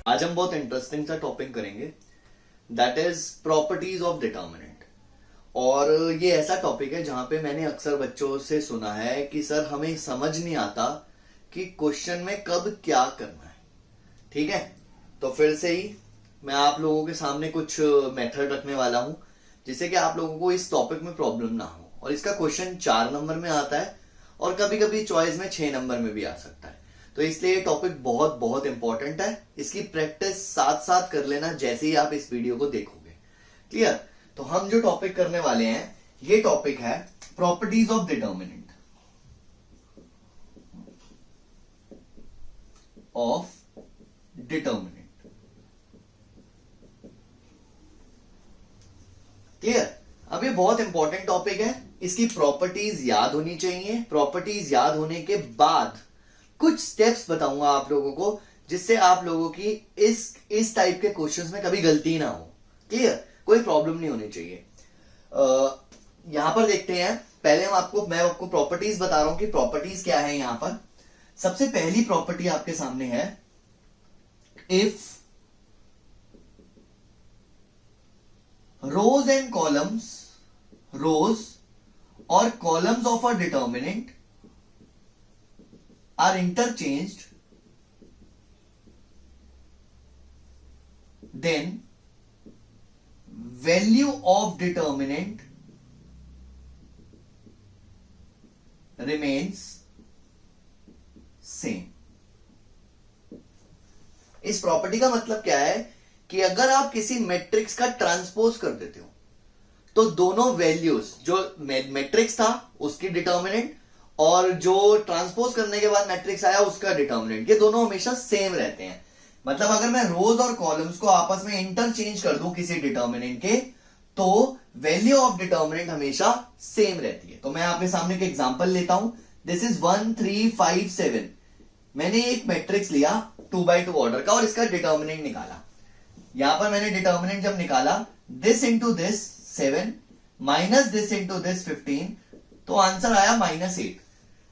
आज हम बहुत इंटरेस्टिंग सा टॉपिक करेंगे, that is properties of determinant. और ये ऐसा टॉपिक है जहां पे मैंने अक्सर बच्चों से सुना है कि सर हमें समझ नहीं आता कि क्वेश्चन में कब क्या करना है। ठीक है, तो फिर से ही मैं आप लोगों के सामने कुछ मेथड रखने वाला हूं जिससे कि आप लोगों को इस टॉपिक में प्रॉब्लम ना हो। और इसका क्वेश्चन 4 नंबर में आता है और कभी कभी चॉइस में 6 नंबर में भी आ सकता है। तो इसलिए ये टॉपिक बहुत बहुत इंपॉर्टेंट है। इसकी प्रैक्टिस साथ साथ कर लेना जैसे ही आप इस वीडियो को देखोगे। क्लियर? तो हम जो टॉपिक करने वाले हैं, ये टॉपिक है properties of determinant of determinant. Clear? अब ये बहुत इंपॉर्टेंट टॉपिक है, इसकी प्रॉपर्टीज याद होनी चाहिए। प्रॉपर्टीज याद होने के बाद कुछ स्टेप्स बताऊंगा आप लोगों को जिससे आप लोगों की इस टाइप के क्वेश्चंस में कभी गलती ना हो। क्लियर? कोई प्रॉब्लम नहीं होनी चाहिए। यहां पर देखते हैं, पहले मैं आपको प्रॉपर्टीज बता रहा हूं कि प्रॉपर्टीज क्या है। यहां पर सबसे पहली प्रॉपर्टी आपके सामने है, if rose and columns, rose or columns of a determinant are interchanged, then value of determinant remains same। इस प्रॉपर्टी का मतलब क्या है कि अगर आप किसी मैट्रिक्स का ट्रांसपोज कर देते हो तो दोनों वैल्यूज, जो मैट्रिक्स था उसकी डिटर्मिनेंट और जो ट्रांसपोज करने के बाद मैट्रिक्स आया उसका डिटर्मिनेंट, ये दोनों हमेशा सेम रहते हैं। मतलब अगर मैं रोज और कॉलम्स को आपस में इंटरचेंज कर दूं किसी डिटर्मिनेंट के, तो वैल्यू ऑफ डिटर्मिनेंट हमेशा सेम रहती है। तो मैं आपके सामने एक एग्जांपल लेता हूं। This is 1 3 5 7। मैंने एक मैट्रिक्स लिया 2x2 ऑर्डर का और इसका डिटर्मिनेंट निकाला। यहां पर मैंने डिटर्मिनेंट जब निकाला, this into this 7 minus this into this 15, तो आंसर आया -8।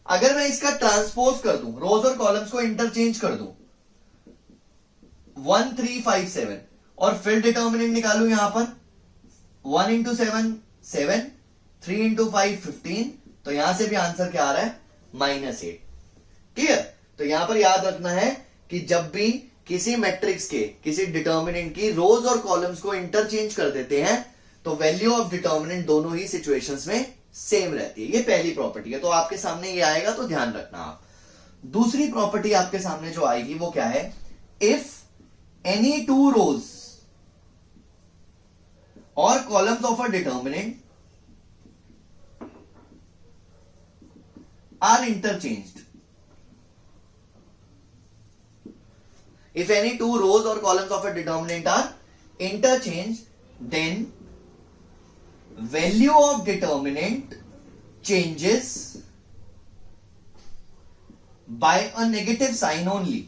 अगर मैं इसका ट्रांसपोज कर दूं, रोज और कॉलम्स को इंटरचेंज कर दूं 1 3 5 7 और फिर डिटर्मिनेंट निकालूं, यहां पर 1 इंटू 7 7, 3 इंटू 5 15, तो यहां से भी आंसर क्या आ रहा है? -8। क्लियर? तो यहां पर याद रखना है कि जब भी किसी मैट्रिक्स के किसी डिटर्मिनेंट की रोज और कॉलम्स को इंटरचेंज कर देते हैं तो वैल्यू ऑफ डिटर्मिनेंट दोनों ही सिचुएशंस में सेम रहती है। ये पहली प्रॉपर्टी है, तो आपके सामने ये आएगा तो ध्यान रखना आप। दूसरी प्रॉपर्टी आपके सामने जो आएगी वो क्या है, if any two rows or columns of a determinant are interchanged, if any two rows or columns of a determinant are interchanged, then value of determinant changes by a negative sign only।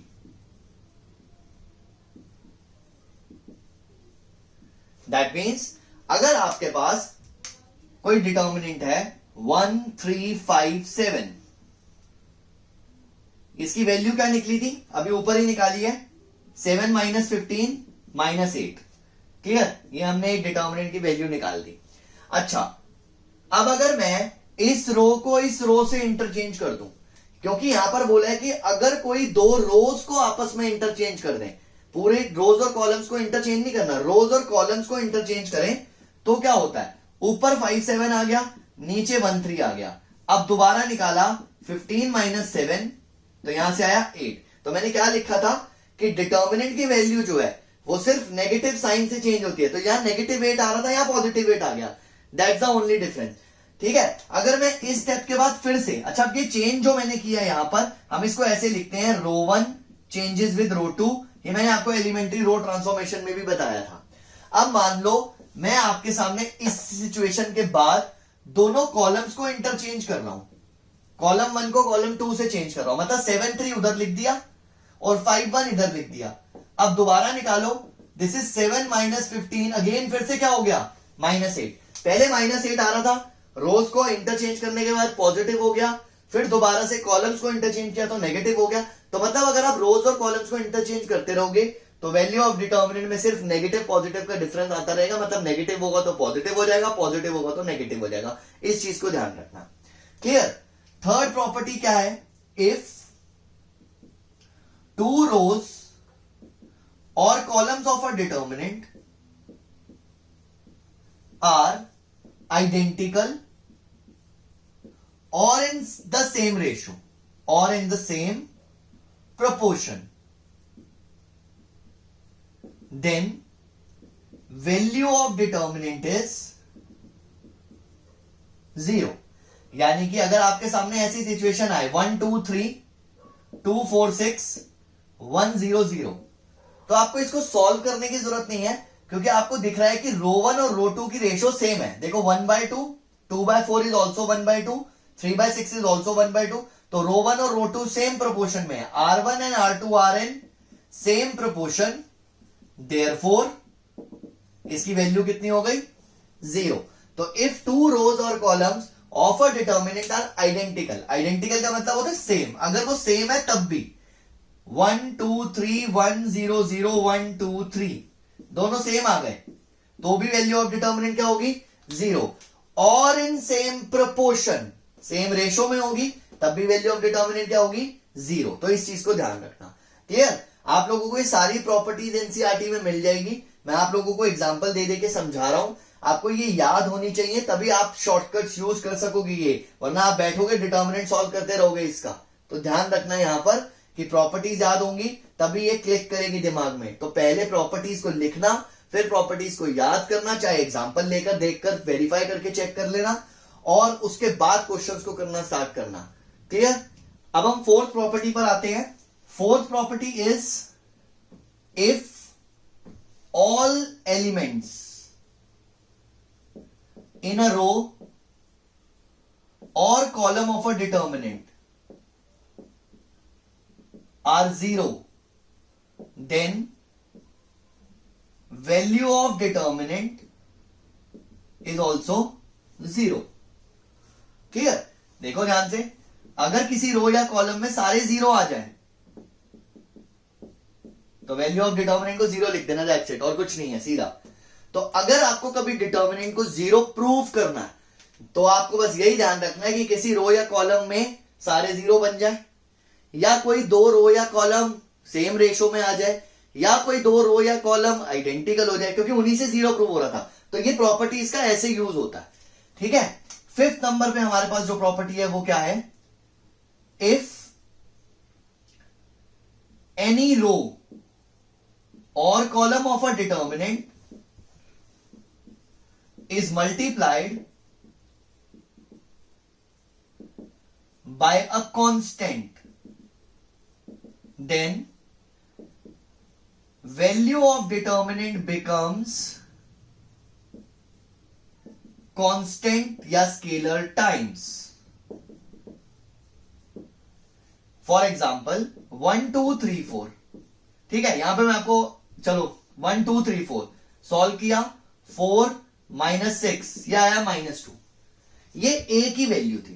That means अगर आपके पास कोई determinant है 1 3 5 7, इसकी value क्या निकली थी? अभी ऊपर ही निकाली है, 7 माइनस 15 -8। क्लियर? ये हमने एक डिटर्मिनेंट की वैल्यू निकाल दी। अच्छा, अब अगर मैं इस रो को इस रो से इंटरचेंज कर दूं, क्योंकि यहां पर बोला है कि अगर कोई दो रोज को आपस में इंटरचेंज कर दें, पूरे रोज और कॉलम्स को इंटरचेंज नहीं करना, रोज और कॉलम्स को इंटरचेंज करें तो क्या होता है? ऊपर 5 7 आ गया, नीचे 1 3 आ गया। अब दोबारा निकाला 15 माइनस 7, तो यहां से आया 8। तो मैंने क्या लिखा था कि डिटर्मिनेंट की वैल्यू जो है वो सिर्फ नेगेटिव साइन से चेंज होती है। तो यहां -8 आ रहा था, यहां +8 आ गया। That's the only difference. ठीक है? अगर मैं इस स्टेप के बाद फिर से, अच्छा अब ये चेंज जो मैंने किया यहां पर, हम इसको ऐसे लिखते हैं, रो 1 चेंजेस विद रो 2। ये मैंने आपको एलिमेंट्री रो ट्रांसफॉर्मेशन में भी बताया था। अब मान लो मैं आपके सामने इस सिचुएशन के बाद दोनों कॉलम्स को इंटरचेंज कर रहा हूं, कॉलम 1 को कॉलम 2 से चेंज कर रहा हूं, मतलब 7 3 उधर लिख दिया और 5 1 इधर लिख दिया। अब दोबारा निकालो, दिस इज 7 माइनस 15, अगेन फिर से क्या हो गया? -8। पहले -8 आ रहा था, रोज को इंटरचेंज करने के बाद पॉजिटिव हो गया, फिर दोबारा से कॉलम्स को इंटरचेंज किया तो नेगेटिव हो गया। तो मतलब अगर आप रोज और कॉलम्स को इंटरचेंज करते रहोगे तो वैल्यू ऑफ डिटर्मिनेंट में सिर्फ नेगेटिव पॉजिटिव का डिफरेंस आता रहेगा, मतलब नेगेटिव होगा तो पॉजिटिव हो जाएगा, पॉजिटिव होगा तो नेगेटिव हो जाएगा। इस चीज को ध्यान रखना। क्लियर। थर्ड प्रॉपर्टी क्या है, if two rows or columns of a determinant are identical or in the same ratio or in the same proportion, then value of determinant is 0। यानी कि अगर आपके सामने ऐसी सिचुएशन आए 1 2 3 2 4 6 1 0 0, तो आपको इसको सॉल्व करने की जरूरत नहीं है, क्योंकि आपको दिख रहा है कि रो 1 और रो 2 की रेशियो सेम है। देखो 1/2, 2/4 इज ऑल्सो 1/2, 3/6 इज ऑल्सो 1/2। तो रो 1 और रो 2 सेम प्रोपोर्शन में है, R1 and R2 are in same proportion, therefore इसकी वैल्यू कितनी हो गई, 0। तो if two rows or columns of a determinant are identical, identical का मतलब होता है सेम, अगर वो सेम है तब भी 1 2 3 1 0 0 1 2 3 दोनों सेम आ गए तो भी वैल्यू ऑफ डिटर्मिनेंट क्या होगी, 0। और इन सेम प्रोपोर्शन, सेम रेशो में होगी तब भी वैल्यू ऑफ डिटर्मिनेंट क्या होगी, 0। तो इस चीज को ध्यान रखना। क्लियर। आप लोगों को ये सारी प्रॉपर्टीज एनसीईआरटी में मिल जाएगी, मैं आप लोगों को एग्जांपल दे दे के समझा रहा हूं, आपको ये याद होनी चाहिए, तभी आप शॉर्टकट्स यूज कर सकोगे ये, वरना आप बैठोगे डिटर्मिनेंट सॉल्व करते रहोगे इसका। तो ध्यान रखना यहां पर कि प्रॉपर्टीज याद होंगी तभी ये क्लिक करेगी दिमाग में। तो पहले प्रॉपर्टीज को लिखना, फिर प्रॉपर्टीज को याद करना, चाहे एग्जाम्पल लेकर देखकर वेरीफाई करके चेक कर लेना, और उसके बाद क्वेश्चंस को करना स्टार्ट करना। क्लियर। अब हम फोर्थ प्रॉपर्टी पर आते हैं। Fourth property is if all elements in a row or column of a determinant are 0, then value of determinant is also 0। Clear. देखो ध्यान से, अगर किसी रो या कॉलम में सारे 0 आ जाए तो वैल्यू ऑफ डिटर्मिनेंट को 0 लिख देना, दैट्स इट, और कुछ नहीं है, सीधा। तो अगर आपको कभी डिटर्मिनेंट को 0 प्रूव करना है तो आपको बस यही ध्यान रखना है कि किसी रो या कॉलम में सारे 0 बन जाए, या कोई दो रो या कॉलम सेम रेशो में आ जाए, या कोई दो रो या कॉलम आइडेंटिकल हो जाए, क्योंकि उन्हीं से 0 प्रूव हो रहा था। तो ये प्रॉपर्टी इसका ऐसे यूज होता है। ठीक है। फिफ्थ नंबर पे हमारे पास जो प्रॉपर्टी है वो क्या है, if any row or column of a determinant is multiplied by a constant, then value of determinant becomes constant या scalar times. For example 1 2 3 4, ठीक है। यहां पे मैं आपको, चलो 1 2 3 4 सॉल्व किया, 4 -6 या आया -2, ये a की वैल्यू थी।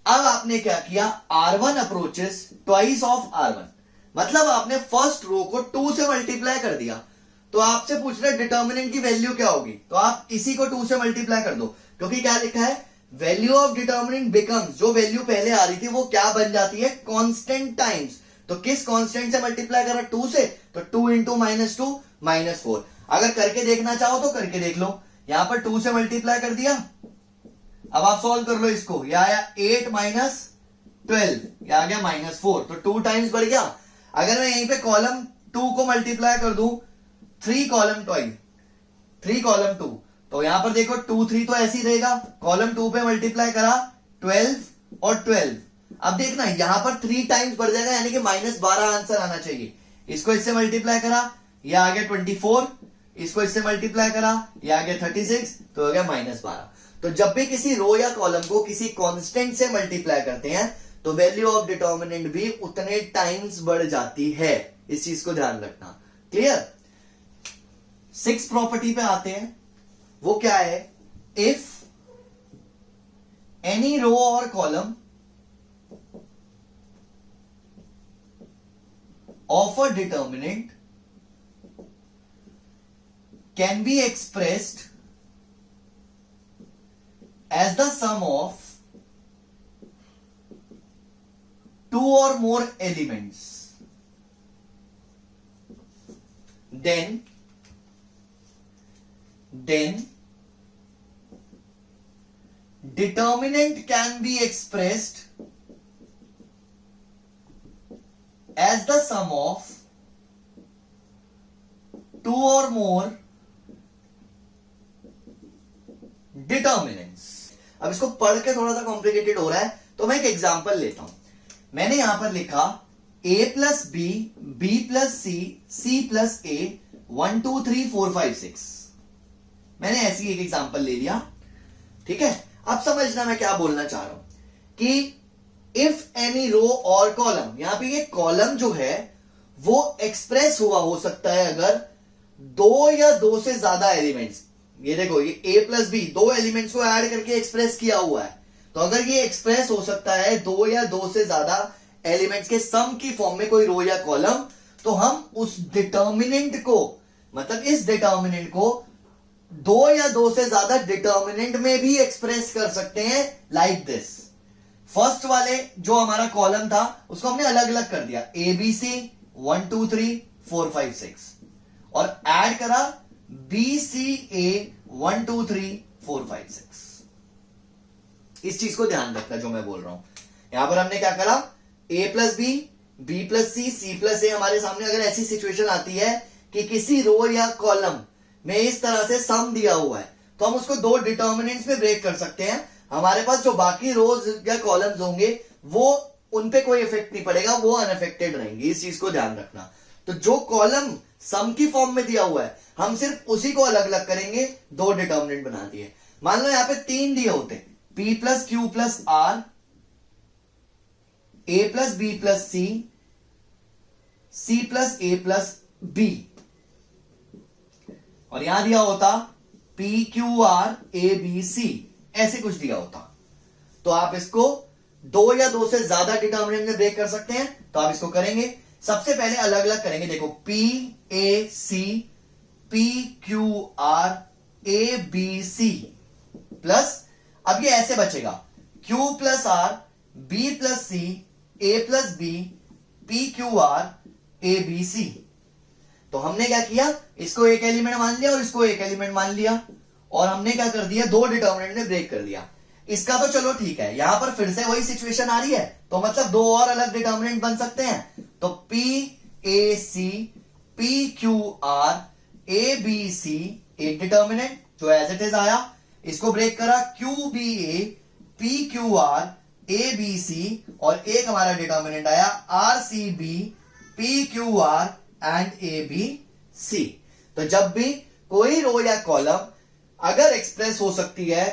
अब आपने क्या किया, R1 approaches twice of R1, मतलब आपने फर्स्ट रो को 2 से मल्टीप्लाई कर दिया। तो आपसे पूछ रहे डिटर्मिनेंट की वैल्यू क्या होगी, तो आप इसी को 2 से मल्टीप्लाई कर दो, क्योंकि क्या लिखा है, वैल्यू ऑफ डिटर्मिनेंट बिकम्स, जो वैल्यू पहले आ रही थी वो क्या बन जाती है, कांस्टेंट टाइम्स। तो किस कांस्टेंट से मल्टीप्लाई करा, 2 से, तो 2 इंटू -2 -4। अगर करके देखना चाहो तो करके देख लो, यहां पर 2 से मल्टीप्लाई कर दिया। अब आप सॉल्व कर लो इसको, यह आया 8 - 12, यह आ गया -4, तो 2 टाइम्स बढ़ गया। अगर मैं यहीं पे कॉलम 2 को मल्टीप्लाई कर दूं, 3 कॉलम 2, तो यहां पर देखो 2 3 तो ऐसे ही रहेगा, कॉलम 2 पे मल्टीप्लाई करा 12 और 12। अब देखना यहां पर 3 टाइम्स बढ़ जाएगा, यानी कि -12 आंसर आना चाहिए। इसको इससे मल्टीप्लाई करा, यह आ गया 24, इसको इससे मल्टीप्लाई करा, यह आ गया 36, तो हो गया -12। तो जब भी किसी रो या कॉलम को किसी कांस्टेंट से मल्टीप्लाई करते हैं तो वैल्यू ऑफ डिटर्मिनेंट भी उतने टाइम्स बढ़ जाती है, इस चीज को ध्यान रखना। क्लियर। 6 प्रॉपर्टी पे आते हैं, वो क्या है, if any row or column of a determinant can be expressed as the sum of two or more elements, then determinant can be expressed as the sum of two or more determinants. अब इसको पढ़ के थोड़ा सा complicated हो रहा है, तो मैं एक एग्जांपल लेता हूं. मैंने यहां पर लिखा a plus B, B plus C, C plus A, 1 2 3 4 5 6. मैंने ऐसी एक एग्जांपल ले लिया. ठीक है, अब समझना मैं क्या बोलना चाह रहा हूं कि if any row or column, यहां पे ये कॉलम जो है वो एक्सप्रेस हुआ हो सकता है अगर दो या दो से ज्यादा एलिमेंट्स, ये देखो ये a प्लस बी, दो एलिमेंट्स को ऐड करके एक्सप्रेस किया हुआ है. तो अगर ये एक्सप्रेस हो सकता है दो या दो से ज्यादा एलिमेंट्स के सम की फॉर्म में कोई रो या कॉलम, तो हम उस डिटर्मिनेंट को, मतलब इस डिटर्मिनेंट को दो या दो से ज्यादा डिटर्मिनेंट में भी एक्सप्रेस कर सकते हैं लाइक दिस. फर्स्ट वाले जो हमारा कॉलम था उसको हमने अलग अलग कर दिया, ए बी सी 1 2 3 4 5 6, और ऐड करा बी सी ए 1 2 3 4 5 6. इस चीज को ध्यान रखना जो मैं बोल रहा हूं. यहां पर हमने क्या करा, a plus B plus C plus A. हमारे सामने अगर ऐसी सिचुएशन आती है कि किसी रो या कॉलम में इस तरह से सम दिया हुआ है, तो हम उसको दो डिटर्मिनेंट्स में ब्रेक कर सकते हैं. हमारे पास जो बाकी रोज या कॉलम्स होंगे वो उन पे कोई इफेक्ट नहीं पड़ेगा, वो अनअफेक्टेड रहेंगे. इस चीज को ध्यान रखना. तो जो कॉलम सम की फॉर्म में दिया हुआ है हम सिर्फ उसी को अलग अलग करेंगे, दो डिटर्मिनेंट बना दिए. मान लो यहां पे तीन दिए होते, P plus Q plus R, A plus B plus C, C plus A plus B, और यहां दिया होता P Q R A B C, ऐसे कुछ दिया होता. तो आप इसको दो या दो से ज्यादा डिटर्मिनेंट में ब्रेक कर सकते हैं. तो आप इसको करेंगे, सबसे पहले अलग अलग करेंगे. देखो P A C, P Q R A B C plus, अब ये ऐसे बचेगा Q plus R, B plus C, A plus B, P Q R A B C. तो हमने क्या किया, इसको एक एलिमेंट मान लिया और इसको एक एलिमेंट मान लिया, और हमने क्या कर दिया, दो डिटर्मिनेंट में ब्रेक कर दिया. इसका तो चलो ठीक है, यहां पर फिर से वही सिचुएशन आ रही है, तो मतलब दो और अलग डिटर्मिनेंट बन सकते हैं. तो P A C, P Q R A B C एक डिटर्मिनेंट जो एज इट इज आया, इसको ब्रेक करा Q B A, P Q R A B C, और एक हमारा डिटर्मिनेंट आया R C B, P Q R and A B C. तो जब भी कोई रो या कॉलम अगर एक्सप्रेस हो सकती है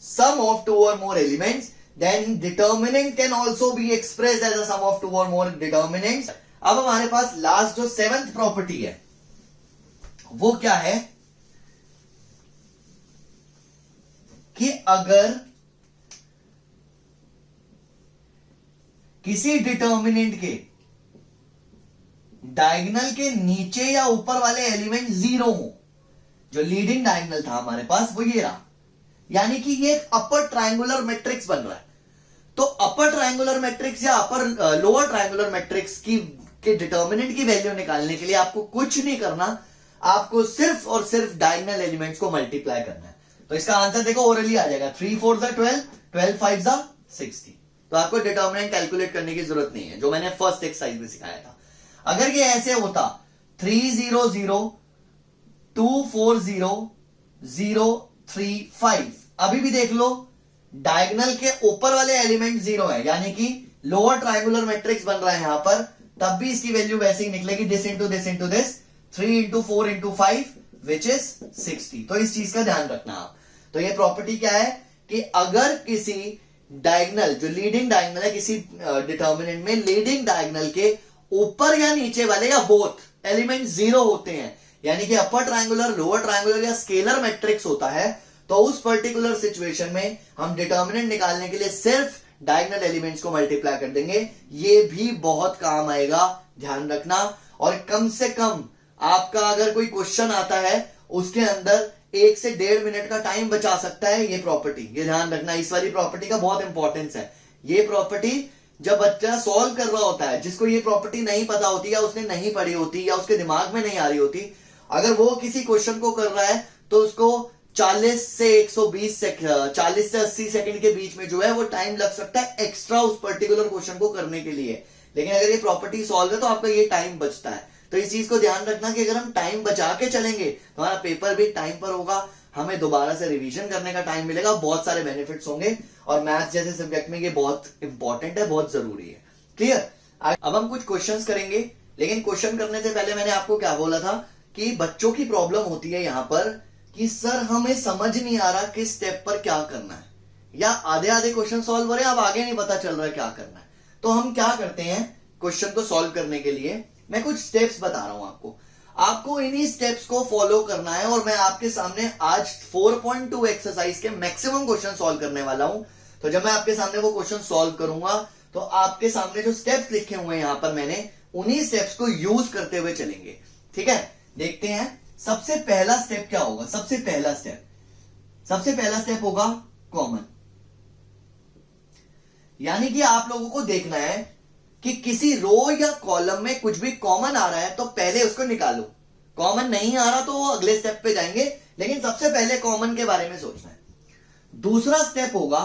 सम of two or more elements, then determinant can also be expressed as a sum of two or more determinants. अब हमारे पास लास्ट जो सेवेंथ प्रॉपर्टी है वो क्या है कि अगर किसी डिटर्मिनेंट के डायगोनल के नीचे या ऊपर वाले एलिमेंट जीरो हो, जो लीडिंग डायगोनल था हमारे पास वो ये रहा, यानी कि ये एक अपर ट्रायंगुलर मैट्रिक्स बन रहा है. तो अपर ट्रायंगुलर मैट्रिक्स या अपर लोअर ट्रायंगुलर मैट्रिक्स की के डिटर्मिनेंट की वैल्यू निकालने के लिए आपको कुछ नहीं करना, आपको सिर्फ और सिर्फ डायगोनल एलिमेंट्स को मल्टीप्लाई करना है. तो इसका आंसर देखो ओरली आ जाएगा, 3 4 12, 12 5 60. तो आपको डिटर्मिनेंट कैलकुलेट करने की जरूरत नहीं है, जो मैंने फर्स्ट एक्सरसाइज में सिखाया था. अगर ये ऐसे होता 3 0 0 2 4 0 0 3 5, अभी भी देख लो डायगोनल के ऊपर वाले एलिमेंट जीरो है, यानी कि लोअर ट्रायंगुलर मैट्रिक्स बन रहा है यहां पर, तब भी इसकी वैल्यू वैसे ही निकलेगी, this into this into this, 3 into 4 into 5 which is 60. तो इस चीज का ध्यान रखना आप. तो ये प्रॉपर्टी क्या है कि अगर किसी डायगोनल, जो लीडिंग डायगोनल है किसी डिटर्मिनेंट में, लीडिंग डायगोनल के ऊपर या नीचे वाले या बोथ एलिमेंट जीरो होते हैं, यानी कि अपर ट्रायंगुलर, लोअर ट्रायंगुलर या स्केलर मैट्रिक्स होता है, तो उस पर्टिकुलर सिचुएशन में हम डिटर्मिनेंट निकालने के लिए सिर्फ डायगोनल एलिमेंट्स को मल्टीप्लाई कर देंगे. ये भी बहुत काम आएगा, ध्यान रखना. और कम से कम आपका अगर कोई क्वेश्चन आता है उसके अंदर 1 से 1.5 मिनट का टाइम बचा सकता है ये प्रॉपर्टी। ये ध्यान रखना, इस वाली प्रॉपर्टी का बहुत इंपॉर्टेंस है। ये प्रॉपर्टी जब बच्चा सॉल्व कर रहा होता है, जिसको ये प्रॉपर्टी नहीं पता होती या उसने नहीं पढ़ी होती या उसके दिमाग में नहीं आ रही होती, अगर वो किसी क्वेश्चन को कर रहा है तो उसको 40 से 80 सेकंड के बीच में जो है वो टाइम लग सकता है एक्स्ट्रा उस पर्टिकुलर क्वेश्चन को करने के लिए। लेकिन अगर ये प्रॉपर्टी सॉल्व है तो आपका ये टाइम बचता है। तो इस चीज को ध्यान रखना कि अगर हम टाइम बचा के चलेंगे तो हमारा पेपर भी टाइम पर होगा, हमें दोबारा से रिवीजन करने का टाइम मिलेगा, बहुत सारे बेनिफिट्स होंगे और मैथ्स जैसे सब्जेक्ट में ये बहुत इंपॉर्टेंट है, बहुत जरूरी है। क्लियर? अब हम कुछ क्वेश्चंस करेंगे, लेकिन क्वेश्चन करने से पहले मैंने आपको क्या बोला था कि बच्चों की प्रॉब्लम होती है यहां पर कि सर हमें समझ नहीं आ रहा किस स्टेप पर क्या करना है, या आधे आधे क्वेश्चन सॉल्व हो रहे हैं, अब आगे नहीं पता चल रहा है क्या करना है। तो हम क्या करते हैं, क्वेश्चन को सॉल्व करने के लिए मैं कुछ स्टेप्स बता रहा हूं आपको इन्हीं स्टेप्स को फॉलो करना है। और मैं आपके सामने आज 4.2 एक्सरसाइज के मैक्सिमम क्वेश्चन सॉल्व करने वाला हूं। तो जब मैं आपके सामने वो क्वेश्चन सॉल्व करूंगा तो आपके सामने जो स्टेप्स लिखे हुए हैं यहां पर मैंने, उन्हीं स्टेप्स को यूज करते हुए चलेंगे। ठीक है, देखते हैं सबसे पहला स्टेप क्या होगा। सबसे पहला स्टेप होगा कॉमन, यानी कि आप लोगों को देखना है कि किसी रो या कॉलम में कुछ भी कॉमन आ रहा है तो पहले उसको निकालो। कॉमन नहीं आ रहा तो अगले स्टेप पे जाएंगे, लेकिन सबसे पहले कॉमन के बारे में सोचना है। दूसरा स्टेप होगा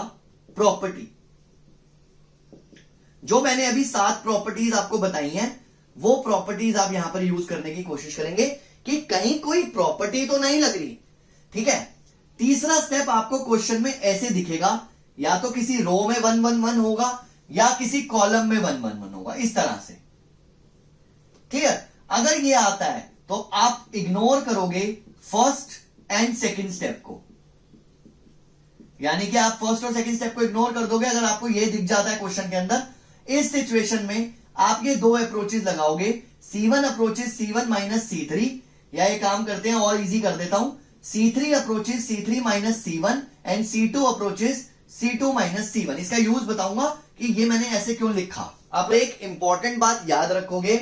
प्रॉपर्टी। जो मैंने अभी 7 प्रॉपर्टीज आपको बताई हैं, वो प्रॉपर्टीज आप यहां पर यूज करने की कोशिश करेंगे कि कहीं कोई प्रॉपर्टी तो नहीं लग रही। ठीक है, तीसरा स्टेप आपको क्वेश्चन में ऐसे दिखेगा, या तो किसी रो में 1 1 1 होगा या किसी कॉलम में 1 1 1 होगा, इस तरह से। क्लियर? अगर ये आता है तो आप इग्नोर करोगे फर्स्ट एंड सेकंड स्टेप को, यानी कि आप फर्स्ट और सेकंड स्टेप को इग्नोर कर दोगे। अगर आपको ये दिख जाता है क्वेश्चन के अंदर, इस सिचुएशन में आप ये 2 अप्रोचेस लगाओगे, C1 approaches C1 minus C3, या ये काम करते हैं और इजी कर देता हूं, C3 approaches C3 minus C1 and C2 approaches C2 minus C1। इसका यूज बताऊंगा कि ये मैंने ऐसे क्यों लिखा। आप एक इंपॉर्टेंट बात याद रखोगे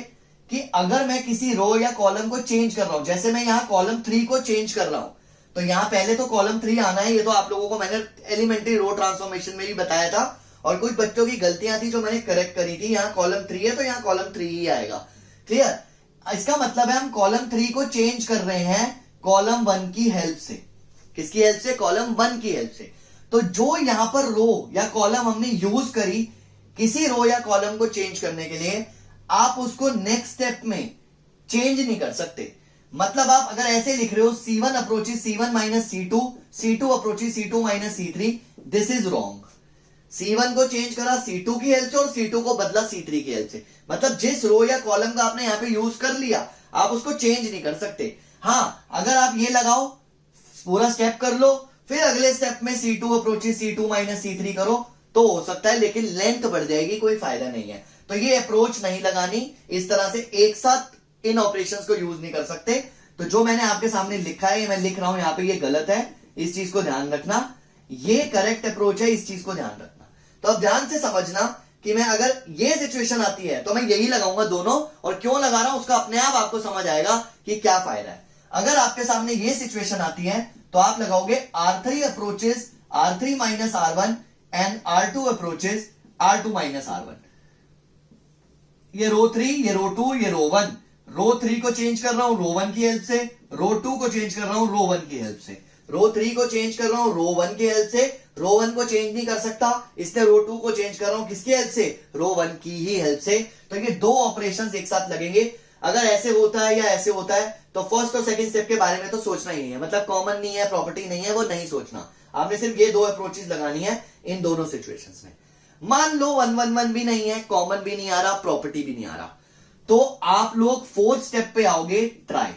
कि अगर मैं किसी रो या कॉलम को चेंज कर रहा हूं, जैसे मैं यहां कॉलम 3 को चेंज कर रहा हूं, तो यहां पहले तो कॉलम 3 आना है। ये तो आप लोगों को मैंने एलिमेंट्री रो ट्रांसफॉर्मेशन में भी बताया था, और कुछ बच्चों की गलतियां थी जो मैंने करेक्ट करी थी। यहां कॉलम 3 है तो यहां कॉलम 3 ही आएगा। क्लियर? इसका मतलब है हम कॉलम 3 को चेंज कर रहे हैं कॉलम 1 की हेल्प से। किसकी हेल्प से? कॉलम 1 की हेल्प से। तो जो यहां पर रो या कॉलम हमने यूज करी किसी रो या कॉलम को चेंज करने के लिए, आप उसको नेक्स्ट स्टेप में चेंज नहीं कर सकते। मतलब आप अगर ऐसे लिख रहे हो C1 approaches C1 minus C2, C2 approaches C2 minus C3, this is wrong. C1 को चेंज करा C2 की हेल्प से और C2 को बदला C3 की हेल्प से। मतलब जिस रो या कॉलम का आपने यहां पे यूज कर लिया, आप उसको चेंज नहीं कर सकते। हां, अगर आप ये लगाओ, पूरा स्टेप कर लो, फिर अगले स्टेप में C2 approaches C2 minus C3 करो, तो हो सकता है, लेकिन लेंथ बढ़ जाएगी, कोई फायदा नहीं है। तो ये अप्रोच नहीं लगानी, इस तरह से एक साथ इन ऑपरेशंस को यूज नहीं कर सकते। तो जो मैंने आपके सामने लिखा है, मैं लिख रहा हूं यहां पे, ये गलत है, इस चीज को ध्यान रखना। ये करेक्ट अप्रोच है, इस चीज को ध्यान रखना। तो अब ध्यान से समझना कि मैं अगर ये सिचुएशन आती है तो मैं यही लगाऊंगा दोनों, और क्यों लगा रहा हूं उसका अपने आप आपको समझ आएगा कि क्या फायदा है। अगर आपके सामने ये सिचुएशन आती है तो आप लगाओगे R3 approaches R3 minus R1 and R2 approaches R2 minus R1। ये रो 3, ये रो 2, ये रो 1। रो 3 को चेंज कर रहा हूं रो 1 की हेल्प से, रो 2 को चेंज कर रहा हूं रो 1 की हेल्प से, रो 3 को चेंज कर रहा हूं रो 1 की हेल्प से। रो 1 को चेंज नहीं कर सकता, इसलिए रो 2 को चेंज कर रहा हूं किसकी हेल्प से? रो 1 की ही हेल्प से। तो ये 2 ऑपरेशंस एक साथ लगेंगे। अगर ऐसे होता है या ऐसे होता है तो फर्स्ट और सेकंड स्टेप के बारे में तो सोचना ही नहीं है। मतलब कॉमन नहीं है, प्रॉपर्टी नहीं है, वो नहीं सोचना। आपने सिर्फ ये 2 अप्रोचेस लगानी है इन दोनों सिचुएशंस में। मान लो 1 1 1 भी नहीं है, कॉमन भी नहीं आ रहा, प्रॉपर्टी भी नहीं आ रहा, तो आप लोग 4th स्टेप पे आओगे, try.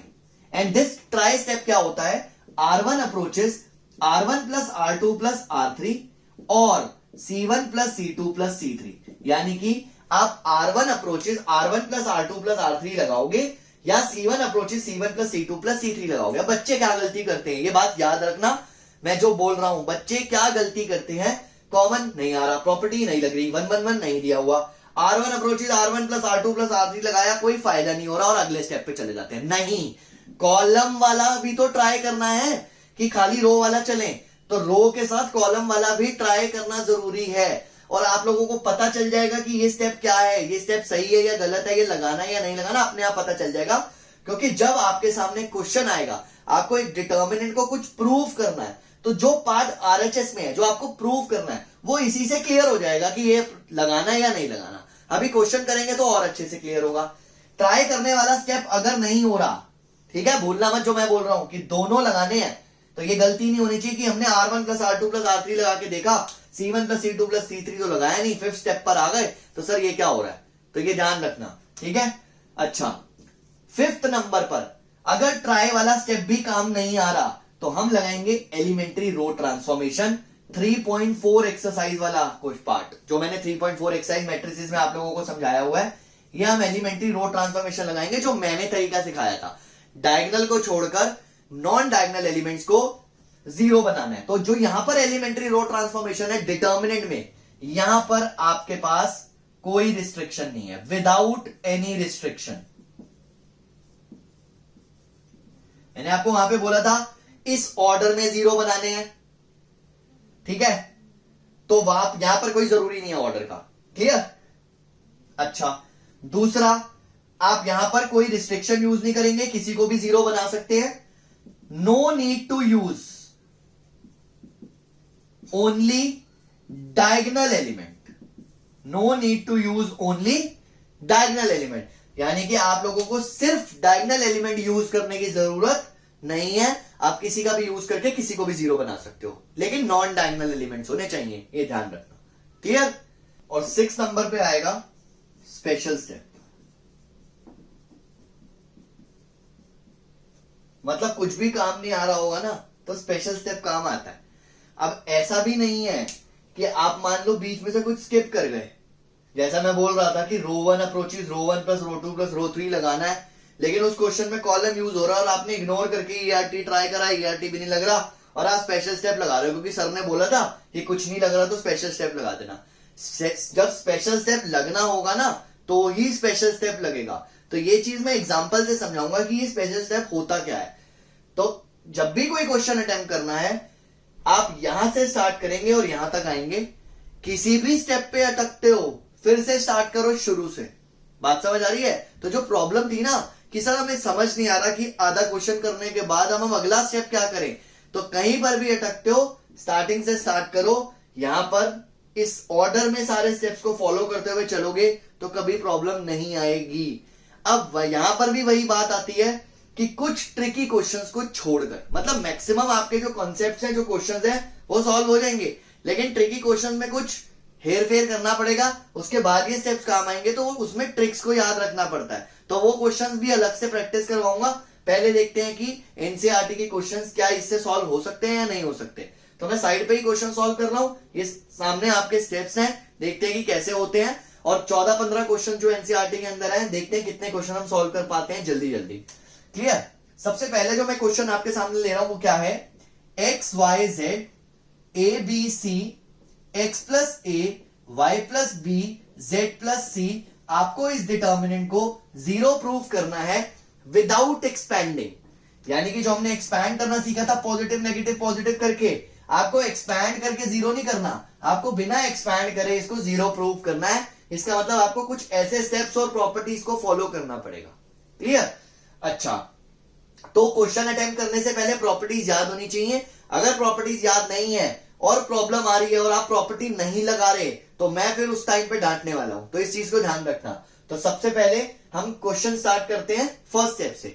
And this try step क्या होता है? R1 approaches R1 plus R2 plus R3 और C1 plus C2 plus C3, यानी कि आप R1 approaches R1 plus R2 plus R3 लगाओगे या C1 approaches C1 plus C2 plus C3 लगाओगे। बच्चे क्या गलती करते हैं, ये बात याद रखना, मैं जो बोल रहा हूं, बच्चे क्या गलती करते हैं, कॉमन नहीं आ रहा, प्रॉपर्टी नहीं लग रही, 1 1 1 नहीं दिया हुआ, R1 approaches R1 plus R2 plus R3 लगाया, कोई फायदा नहीं हो रहा और अगले स्टेप पे चले जाते हैं। नहीं, कॉलम वाला भी तो ट्राई करना है कि खाली रो वाला चले, तो रो के साथ कॉलम वाला भी ट्राई करना जरूरी है। और आप लोगों को पता चल जाएगा कि ये स्टेप क्या है, ये स्टेप सही है या गलत है, ये लगाना है या नहीं लगाना, अपने आप पता चल जाएगा। क्योंकि जब आपके सामने क्वेश्चन आएगा, आपको एक डिटर्मिनेंट को कुछ प्रूव करना है, तो जो पार्ट आरएचएस में है, जो आपको प्रूव करना है, वो इसी से क्लियर हो जाएगा कि ये लगाना है या नहीं लगाना। अभी क्वेश्चन करेंगे तो और अच्छे से क्लियर होगा। ट्राई करने वाला स्टेप अगर नहीं हो रहा, ठीक है, भूलना मत जो मैं बोल रहा हूं कि दोनों लगाने हैं, तो ये गलती नहीं होनी चाहिए कि हमने R1 plus R2 plus R3 लगा के देखा, C1 plus C2 plus C3 तो लगाया नहीं, फिफ्थ स्टेप पर आ गए, तो सर ये क्या हो रहा है, तो ये ध्यान रखना, ठीक है। अच्छा, फिफ्थ नंबर पर अगर ट्राई वाला स्टेप भी काम नहीं आ रहा, तो हम लगाएंगे एलिमेंट्री रो ट्रांसफॉर्मेशन, 3.4 एक्सरसाइज वाला कुछ पार्ट, जो मैंने 3.4 एक्सरसाइज मैट्रिसेस में आप लोगों को समझाया हुआ है, ये हम एलिमेंट्री रो ट्रांसफॉर्मेशन लगाएंगे, जो मैंने तरीका सिखाया था। डायगोनल को छोड़कर नॉन डायगोनल एलिमेंट्स को जीरो बनाना है। तो जो यहां पर एलिमेंट्री रो ट्रांसफॉर्मेशन है डिटर्मिनेंट में, यहां पर आपके पास कोई रिस्ट्रिक्शन नहीं है, विदाउट एनी रिस्ट्रिक्शन। मैंने आपको वहां पे बोला था इस ऑर्डर में जीरो बनाने हैं, ठीक है, तो वहां यहां पर कोई जरूरी नहीं है ऑर्डर का, क्लियर। अच्छा, दूसरा, आप यहां पर कोई रिस्ट्रिक्शन यूज नहीं करेंगे, किसी को भी जीरो बना सकते हैं। No need to use only diagonal element, no need to use only diagonal element, यानी कि आप लोगों को सिर्फ डायगोनल एलिमेंट यूज करने की जरूरत नहीं है। आप किसी का भी यूज करके किसी को भी जीरो बना सकते हो, लेकिन नॉन डायगोनल एलिमेंट्स होने चाहिए, ये ध्यान रखना, क्लियर। और 6 नंबर पे आएगा स्पेशल स्टेप, मतलब कुछ भी काम नहीं आ रहा होगा ना, तो स्पेशल स्टेप काम आता है। अब ऐसा भी नहीं है कि आप मान लो बीच में से कुछ स्किप कर गए, जैसा मैं बोल रहा था कि रो 1 अप्रोचेज रो 1 प्लस रो 2 प्लस रो 3 लगाना है, लेकिन उस क्वेश्चन में कॉलम यूज हो रहा है और आपने इग्नोर करके ईआरटी ट्राई करा, ईआरटी भी नहीं लग रहा, और आप स्पेशल स्टेप लगा रहे हो क्योंकि सर ने बोला था कि कुछ नहीं लग रहा तो स्पेशल स्टेप लगा देना। जब स्पेशल स्टेप लगना होगा ना, तो ही स्पेशल स्टेप लगेगा। तो ये चीज मैं एग्जांपल से समझाऊंगा कि ये स्पेशल स्टेप होता क्या है। तो जब भी कोई क्वेश्चन अटेम्प्ट करना है, आप यहां से स्टार्ट करेंगे और यहां तक आएंगे, किसी भी स्टेप पे अटकते हो फिर से स्टार्ट करो शुरू से। बात समझ आ रही है। तो जो प्रॉब्लम थी ना कि सर हमें समझ नहीं आ रहा कि आधा क्वेश्चन करने के बाद हम अगला स्टेप क्या करें, तो कहीं पर भी अटकते हो स्टार्टिंग से स्टार्ट करो, यहां पर इस ऑर्डर में सारे स्टेप्स को फॉलो करते हुए चलोगे तो कभी प्रॉब्लम नहीं आएगी। अब यहां पर भी वही बात आती है कि कुछ ट्रिकी क्वेश्चंस को छोड़कर, मतलब मैक्सिमम आपके जो कॉन्सेप्ट्स हैं, जो क्वेश्चंस हैं, वो सॉल्व हो जाएंगे, लेकिन ट्रिकी क्वेश्चन में कुछ हेर फेर करना पड़ेगा, उसके बाद ये स्टेप्स काम आएंगे, तो उसमें ट्रिक्स को याद रखना पड़ता है। तो वो क्वेश्चंस भी अलग से प्रैक्टिस करवाऊंगा। पहले देखते हैं कि एनसीईआरटी के क्वेश्चंस क्या इससे सॉल्व हो सकते हैं या नहीं हो सकते। तो मैं साइड पे ही क्वेश्चन सॉल्व कर रहा हूं, ये सामने आपके स्टेप्स हैं, देखते हैं कि कैसे होते हैं। और 14-15 क्वेश्चन जो एनसीईआरटी के अंदर है, देखते हैं कितने क्वेश्चन हम सॉल्व कर पाते हैं जल्दी जल्दी। क्लियर। सबसे पहले जो मैं क्वेश्चन आपके सामने ले रहा हूं वो क्या है, X Y Z A B C X plus A Y plus B Z plus C, आपको इस डिटर्मिनेंट को जीरो प्रूफ करना है विदाउट एक्सपैंडिंग। यानी कि जो हमने एक्सपैंड करना सीखा था पॉजिटिव नेगेटिव पॉजिटिव करके, आपको एक्सपैंड करके जीरो नहीं करना, आपको बिना एक्सपैंड करे इसको जीरो प्रूफ करना है। इसका मतलब आपको कुछ ऐसे स्टेप्स और प्रॉपर्टीज को फॉलो करना पड़ेगा। क्लियर। अच्छा, तो क्वेश्चन अटेम्प्ट करने से पहले प्रॉपर्टीज याद होनी चाहिए। अगर प्रॉपर्टीज याद नहीं है और प्रॉब्लम आ रही है और आप प्रॉपर्टी नहीं लगा रहे, तो मैं फिर उस टाइम पे डांटने वाला हूं। तो इस चीज को ध्यान रखना। तो सबसे पहले हम क्वेश्चन स्टार्ट करते हैं फर्स्ट स्टेप से।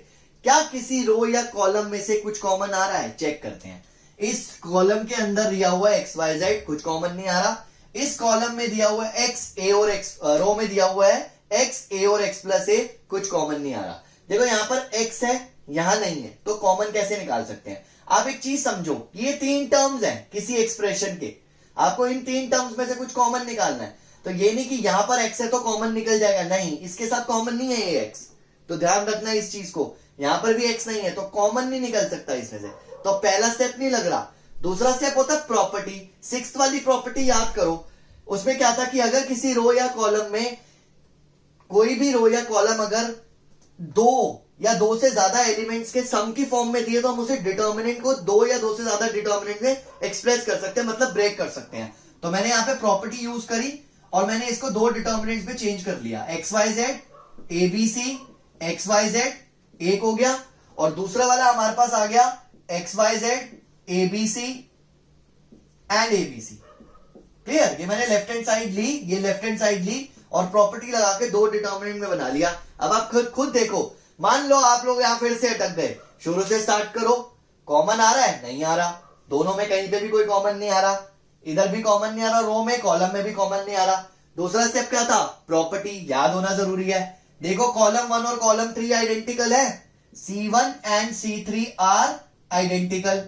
क्या किसी रो या कॉलम में से कुछ कॉमन आ रहा है, चेक करते हैं। इस कॉलम के अंदर दिया हुआ है एक्स वाई जेड, कुछ कॉमन नहीं आ रहा। इस कॉलम में दिया हुआ है एक्स ए और एक्स, रो में दिया हुआ है एक्स ए और एक्स प्लस ए, कुछ कॉमन नहीं आ रहा। देखो यहां पर एक्स है, यहां नहीं है, तो कॉमन कैसे निकाल सकते हैं। आप एक चीज समझो, ये 3 टर्म्स हैं किसी एक्सप्रेशन के, आपको इन 3 टर्म्स में से कुछ कॉमन निकालना है। तो ये नहीं कि यहां पर एक्स है तो कॉमन निकल जाएगा, नहीं, इसके साथ कॉमन नहीं है ये एक्स, तो ध्यान रखना इस चीज को। यहां पर भी एक्स नहीं है तो कॉमन नहीं निकल सकता इसमें से, तो पहला स्टेप नहीं लग रहा। दूसरा स्टेप होता है प्रॉपर्टी। 6th वाली प्रॉपर्टी याद करो, उसमें क्या था कि अगर किसी रो या कॉलम में कोई भी रो या कॉलम अगर दो या दो से ज्यादा एलिमेंट्स के सम की फॉर्म में दिए तो हम उसे डिटर्मिनेंट को दो या दो से ज्यादा डिटर्मिनेंट में एक्सप्रेस कर सकते हैं, मतलब ब्रेक कर सकते हैं। तो मैंने यहां पे प्रॉपर्टी यूज करी और मैंने इसको दो डिटर्मिनेंट्स में चेंज कर लिया, x Y Z A B C, x Y z एक हो गया, और दूसरा वाला हमारे पास आ गया x Y Z A B c and A B c. Clear? ये मैंने लेफ्ट हैंड साइड ली, ये लेफ्ट हैंड साइड ली और प्रॉपर्टी लगा के दो डिटर्मिनेंट में बना लिया। अब आप खुद देखो, मान लो आप लोग यहां फिर से अटक गए, शुरू से स्टार्ट करो। कॉमन आ रहा है? नहीं आ रहा, दोनों में कहीं पे भी कोई कॉमन नहीं आ रहा, इधर भी कॉमन नहीं आ रहा, रो में कॉलम में भी कॉमन नहीं आ रहा। दूसरा स्टेप क्या था? प्रॉपर्टी याद होना जरूरी है। देखो कॉलम 1 और कॉलम 3 आइडेंटिकल है, C1 and C3 are identical.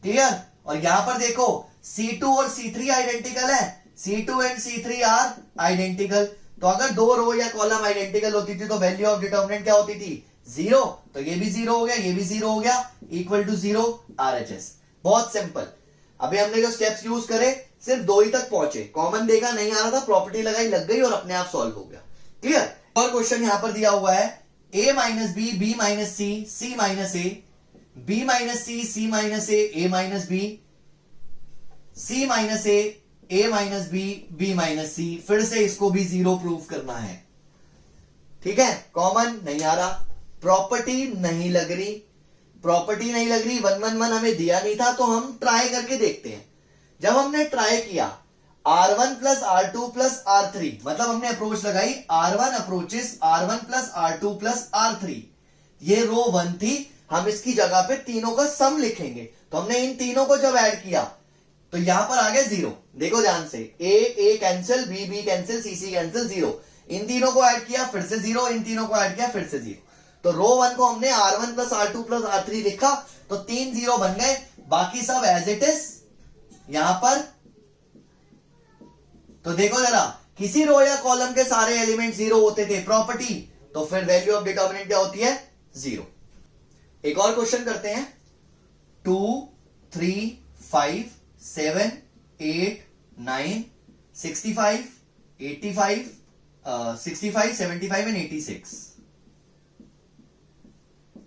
Clear? और यहां पर देखो C2 और C3 आइडेंटिकल है, C2 and C3 are identical. तो अगर दो रो या कॉलम आइडेंटिकल होती थी तो वैल्यू ऑफ डिटर्मिनेंट क्या होती थी? 0। तो ये भी 0 हो गया, ये भी 0 हो गया, इक्वल टू 0 RHS। बहुत सिंपल। अभी हमने जो स्टेप्स यूज करे सिर्फ दो ही तक पहुंचे, कॉमन देखा नहीं आ रहा था, प्रॉपर्टी लगाई लग गई और अपने आप सॉल्व हो गया। क्लियर? और क्वेश्चन यहां पर दिया हुआ है a minus B, B minus C, C minus A, B minus C, C minus A minus B, C minus A minus B minus C. फिर से इसको भी 0 प्रूव करना है। ठीक है? कॉमन नहीं आ रहा, प्रॉपर्टी नहीं लग रही, 1 1 1 हमें दिया नहीं था, तो हम ट्राई करके देखते हैं। जब हमने ट्राई किया R1 plus R2 plus R3, मतलब हमने अप्रोच लगाई R1 approaches R1 plus R2 plus R3, ये रो 1 थी, हम इसकी जगह पे तीनों का सम लिखेंगे। तो हमने इन तीनों को जब ऐड किया तो यहां पर आ गया 0। देखो ध्यान से, ए कैंसिल, बी कैंसिल, सी कैंसिल, 0। इन तीनों को ऐड किया फिर से 0, इन तीनों को ऐड किया फिर से 0। तो रो 1 को हमने R1 plus R2 plus R3 लिखा, तो 3 0 बन गए, बाकी सब एज इट इज यहां पर। तो देखो जरा, किसी रो या कॉलम के सारे एलिमेंट 0 होते थे, प्रॉपर्टी, तो फिर वैल्यू ऑफ डिटर्मिनेंट क्या होती है? 0। एक और क्वेश्चन करते हैं। 2 3 5 7 8 9 65 85 65 75 एंड 86,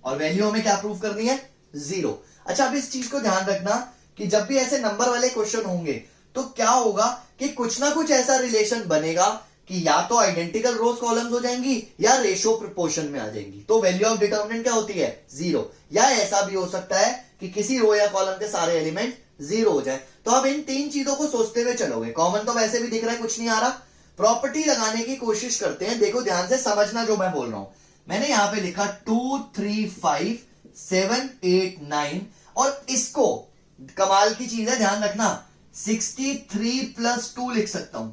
और वैल्यू हमें क्या प्रूव करनी है? 0। अच्छा, अब इस चीज को ध्यान रखना कि जब भी ऐसे नंबर वाले क्वेश्चन होंगे तो क्या होगा कि कुछ ना कुछ ऐसा रिलेशन बनेगा कि या तो आइडेंटिकल रोज कॉलम्स हो जाएंगी या रेशियो प्रोपोर्शन में आ जाएंगी, तो वैल्यू ऑफ डिटर्मिनेंट क्या होती है? 0। या ऐसा भी हो सकता है कि किसी रो या कॉलम के सारे एलिमेंट 0 हो जाए। तो अब इन तीन चीजों को सोचते हुए चलोगे, कॉमन तो वैसे भी दिख रहा है, कुछ नहीं आ रहा, प्रॉपर्टी लगाने की कोशिश करते हैं। देखो ध्यान से समझना जो मैं बोल रहा हूं। मैंने यहां पे लिखा 2 3 5 7 8 9, और इसको कमाल की चीज है, ध्यान रखना, 63 प्लस 2 लिख सकता हूं।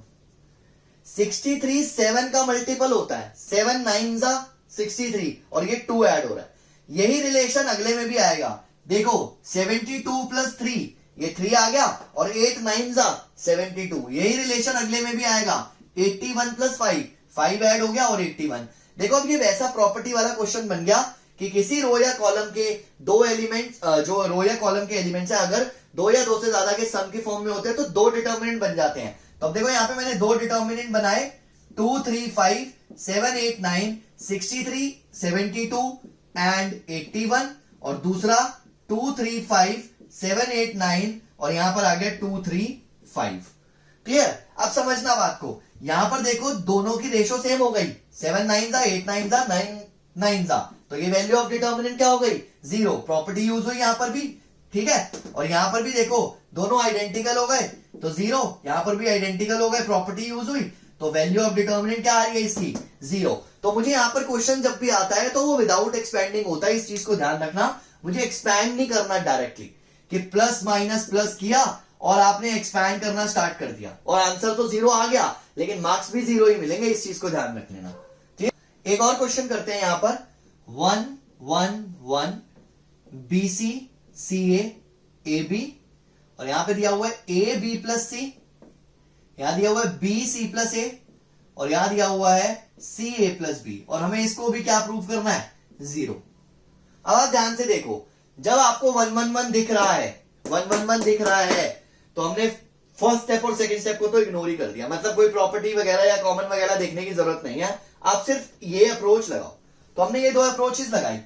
63 7 का मल्टीपल होता है, 7 9 जा 63, और ये 2 ऐड हो रहा है। यही रिलेशन अगले में भी आएगा। देखो 72 प्लस 3, ये 3 आ गया, और 8 9 जा 72, यही रिलेशन अगले में भी आएगा। 81 प्लस 5, 5 ऐड हो गया और 81। देखो अब ये वैसा प्रॉपर्टी वाला क्वेश्चन बन गया कि किसी रो या कॉलम के दो एलिमेंट्स, जो रो या कॉलम के एलिमेंट्स है, अगर दो या दो से ज्यादा के सम के फॉर्म में होते हैं तो दो डिटर्मिनेंट बन जाते हैं। तो अब देखो यहां पे मैंने दो डिटर्मिनेंट बनाए, 2 3 5 7 8 9 63 72 एंड 81, और दूसरा 2 3 5 7 8 9, और यहां पर आ गया 2 3 5। क्लियर? अब समझना बात को, यहां पर देखो दोनों की रेशो सेम हो गई, 7 9 जा 8 9 जा 9 9 जा, तो ये वैल्यू ऑफ डिटर्मिनेंट क्या हो गई? 0। प्रॉपर्टी यूज हुई यहां पर भी, ठीक है, और यहां पर भी देखो दोनों आइडेंटिकल हो गए तो 0, यहां पर भी आइडेंटिकल हो गए, प्रॉपर्टी यूज हुई, तो वैल्यू ऑफ डिटर्मिनेंट क्या आ रही है इसकी? 0। तो मुझे यहां पर क्वेश्चन जब भी आता है तो वो विदाउट एक्सपेंडिंग होता है, इस चीज को ध्यान रखना। मुझे एक्सपैंड नहीं करना डायरेक्टली कि प्लस माइनस प्लस किया और आपने एक्सपैंड करना स्टार्ट कर दिया और आंसर तो 0 आ गया, लेकिन मार्क्स भी 0 ही मिलेंगे, इस चीज को ध्यान रख लेना। ठीक, एक और क्वेश्चन करते हैं यहां पर। 1 1 1 BC CA AB, और यहां पे दिया हुआ है AB प्लस C, यहां दिया हुआ है BC प्लस A, और यहां दिया हुआ है CA प्लस B, और हमें इसको भी क्या प्रूव करना है? 0। अब आप ध्यान से देखो, जब आपको 1 1 1 दिख रहा है, 1 1 1 दिख रहा है, तो हमने फर्स्ट स्टेप और सेकंड स्टेप को तो इग्नोर ही कर दिया, मतलब कोई प्रॉपर्टी वगैरह या कॉमन वगैरह देखने की जरूरत नहीं है, आप सिर्फ ये अप्रोच लगाओ। तो हमने ये दो अप्रोचेस लगाई,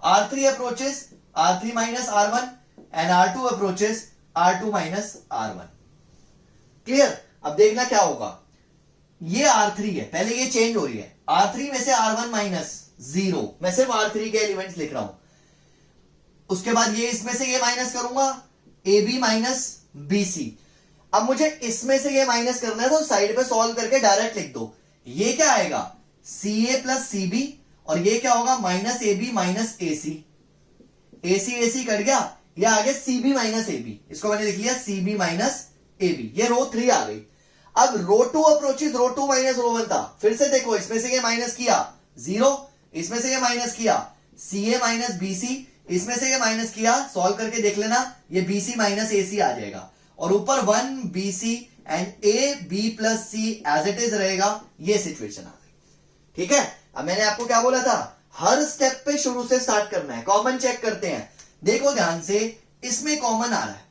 R3 approaches R3 minus R1 and R2 approaches R2 minus R1। Clear? अब देखना क्या होगा, ये R3 है, पहले ये चेंज हो रही है, R3 में से R1 माइनस 0, मैं सिर्फ R3 के एलिमेंट्स लिख रहा हूं। उसके बाद ये इसमें से ये माइनस करूंगा, AB माइनस BC। अब मुझे इसमें से ये माइनस करना है तो साइड पे सॉल्व करके डायरेक्ट लिख दो। ये क्या आएगा, CA प्लस CB, और ये क्या होगा, minus AB minus AC। AC cut गया, ये आ गया CB माइनस AB, इसको मैंने लिख लिया CB माइनस AB। ये रो 3 आ गई। अब रो 2 अप्रोचेस रो 2 माइनस रो 1 था, फिर से देखो, इसमें से ये माइनस किया 0, इसमें से ये माइनस किया CA माइनस BC, इसमें से ये माइनस किया, सॉल्व करके देख लेना, ये BC माइनस AC आ जाएगा, और ऊपर 1 BC and AB plus C as it is रहेगा। ये सिचुएशन आ गई। ठीक है, अब मैंने आपको क्या बोला था, हर स्टेप पे शुरू से स्टार्ट करना है। कॉमन चेक करते हैं, देखो ध्यान से, इसमें कॉमन आ रहा है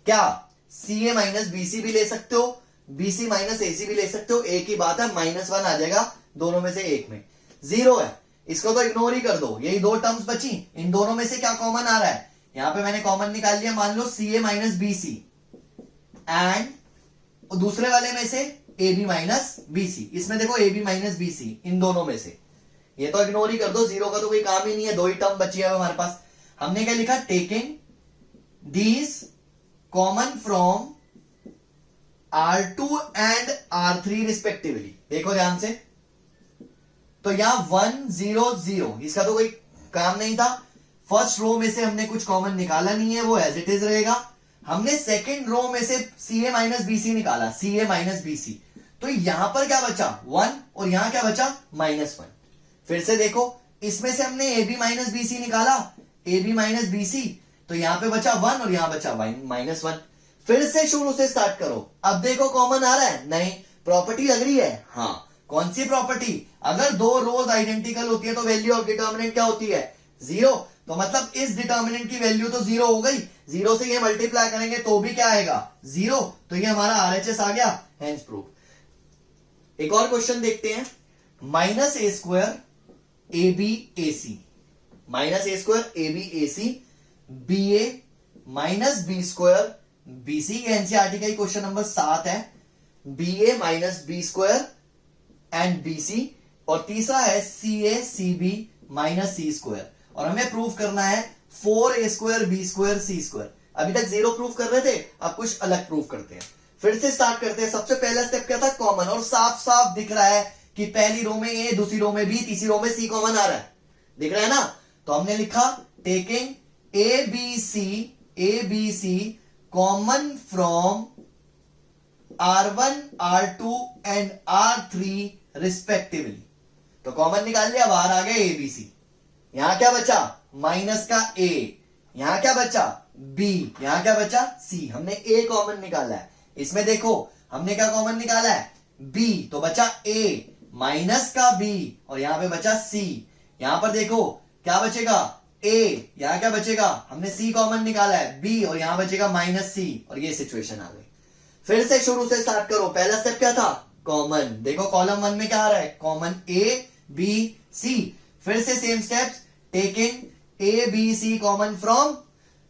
क्या, CA माइनस BC भी ले सकते हो, BC माइनस AC भी ले सकते हो, एक ही बात है, -1 आ जाएगा दोनों में से एक में। 0 है, इसको तो इग्नोर ही कर दो, यही दो टर्म्स बची, इन दोनों में से क्या कॉमन आ रहा है, यहां पे मैंने कॉमन निकाल लिया, मान लो CA माइनस BC एंड दूसरे वाले में से AB माइनस BC, इसमें देखो AB माइनस BC, इन दोनों में से, ये तो इग्नोर ही कर दो, 0 का तो कोई काम ही नहीं है, दो ही टर्म बची है हमारे पास। हमने क्या लिखा, taking these common from R2 and R3 respectively. देखो ध्यान से, तो यहां 1 0 0, इसका तो कोई काम नहीं था, फर्स्ट रो में से हमने कुछ कॉमन निकाला नहीं है, वो एज इट इज रहेगा। हमने सेकेंड रो में से CA माइनस BC निकाला, CA माइनस BC, तो यहां पर क्या बचा 1, और यहां क्या बचा -1। फिर से देखो, इसमें से हमने AB माइनस BC निकाला, AB माइनस BC, तो यहां पे बचा 1 और यहां बचा -1। फिर से शुरू से स्टार्ट करो। अब देखो कॉमन आ रहा है, नहीं, प्रॉपर्टी लग रही है, हाँ, कौन सी प्रॉपर्टी, अगर दो रोज आइडेंटिकल होती है तो वैल्यू ऑफ डिटर्मिनेंट क्या होती है, 0। तो मतलब इस डिटर्मिनेंट की वैल्यू तो 0 हो गई, 0 से ये मल्टीप्लाई करेंगे तो भी क्या आएगा 0, तो ये हमारा RHS आ गया, हेंस प्रूफ। एक और क्वेश्चन देखते हैं, -a² ABAC, -a² ABAC BA minus B² BC, ये एनसीईआरटी का ही क्वेश्चन नंबर 7 है, BA minus B² and BC, और तीसरा है CA CB माइनस C², और हमें प्रूफ करना है 4a² B² C²। अभी तक 0 प्रूफ कर रहे थे, अब कुछ अलग प्रूफ करते हैं। फिर से स्टार्ट करते हैं। सबसे पहला स्टेप क्या था, कॉमन, और साफ साफ दिख रहा है कि पहली रो में A, दूसरी रो में B, तीसरी रो में C कॉमन आ रहा है, दिख रहा है ना। तो हमने लिखा taking ABC common from R1 R2 and R3 respectively. तो कॉमन निकाल लिया, बाहर आ गया ABC, यहां क्या बचा माइनस का A, यहां क्या बचा B, यहां क्या बचा C। हमने A कॉमन निकाला है, इसमें देखो हमने क्या कॉमन निकाला है B, तो बचा A माइनस का B, और यहां पे बचा C। यहां पर देखो क्या बचेगा A, यहां क्या बचेगा, हमने C कॉमन निकाला है B, और यहां बचेगा -C, और ये सिचुएशन आ गई। फिर से शुरू से स्टार्ट करो। पहला स्टेप क्या था, कॉमन, देखो कॉलम 1 में क्या आ रहा है, कॉमन A B C। फिर से same steps, taking A B C common from